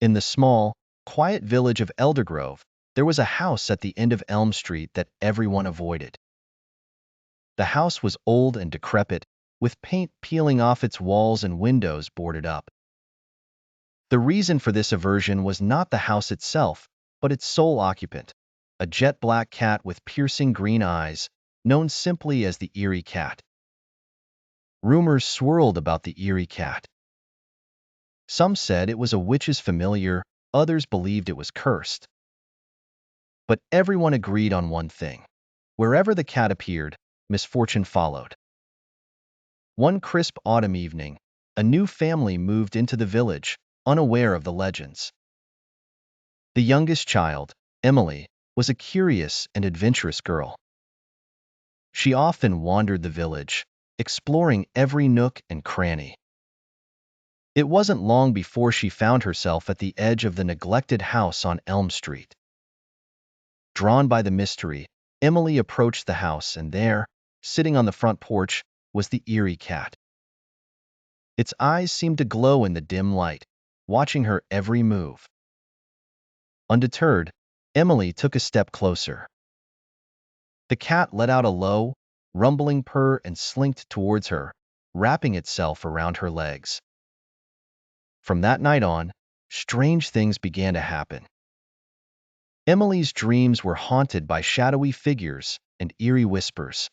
In the small, quiet village of Eldergrove, there was a house at the end of Elm Street that everyone avoided. The house was old and decrepit, with paint peeling off its walls and windows boarded up. The reason for this aversion was not the house itself, but its sole occupant, a jet-black cat with piercing green eyes, known simply as the Eerie Cat. Rumors swirled about the Eerie Cat. Some said it was a witch's familiar, others believed it was cursed. But everyone agreed on one thing. Wherever the cat appeared, misfortune followed. One crisp autumn evening, a new family moved into the village, unaware of the legends. The youngest child, Emily, was a curious and adventurous girl. She often wandered the village, exploring every nook and cranny. It wasn't long before she found herself at the edge of the neglected house on Elm Street. Drawn by the mystery, Emily approached the house, and there, sitting on the front porch, was the Eerie Cat. Its eyes seemed to glow in the dim light, watching her every move. Undeterred, Emily took a step closer. The cat let out a low, rumbling purr and slinked towards her, wrapping itself around her legs. From that night on, strange things began to happen. Emily's dreams were haunted by shadowy figures and eerie whispers.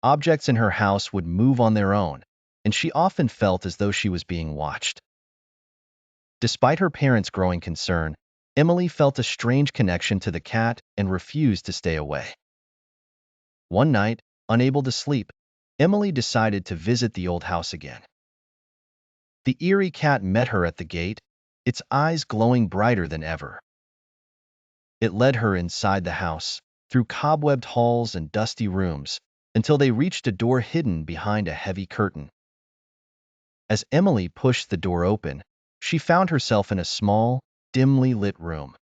Objects in her house would move on their own, and she often felt as though she was being watched. Despite her parents' growing concern, Emily felt a strange connection to the cat and refused to stay away. One night, unable to sleep, Emily decided to visit the old house again. The Eerie Cat met her at the gate, its eyes glowing brighter than ever. It led her inside the house, through cobwebbed halls and dusty rooms, until they reached a door hidden behind a heavy curtain. As Emily pushed the door open, she found herself in a small, dimly lit room.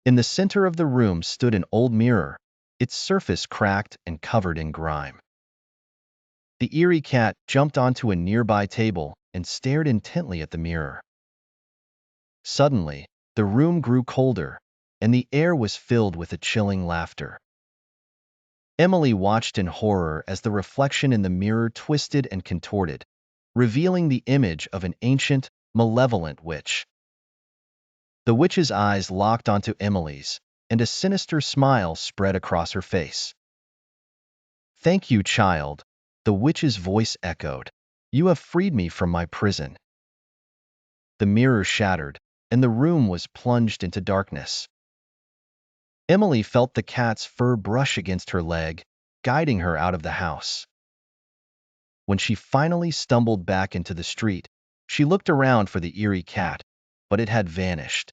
In the center of the room stood an old mirror, its surface cracked and covered in grime. The Eerie Cat jumped onto a nearby table and stared intently at the mirror. Suddenly, the room grew colder, and the air was filled with a chilling laughter. Emily watched in horror as the reflection in the mirror twisted and contorted, revealing the image of an ancient, malevolent witch. The witch's eyes locked onto Emily's, and a sinister smile spread across her face. "Thank you, child," the witch's voice echoed. "You have freed me from my prison." The mirror shattered, and the room was plunged into darkness. Emily felt the cat's fur brush against her leg, guiding her out of the house. When she finally stumbled back into the street, she looked around for the Eerie Cat, but it had vanished.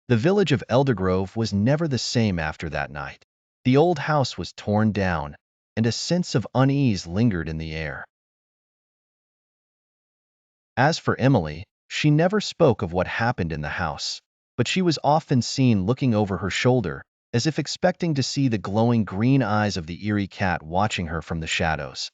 The village of Eldergrove was never the same after that night. The old house was torn down, and a sense of unease lingered in the air. As for Emily, she never spoke of what happened in the house, but she was often seen looking over her shoulder, as if expecting to see the glowing green eyes of the Eerie Cat watching her from the shadows.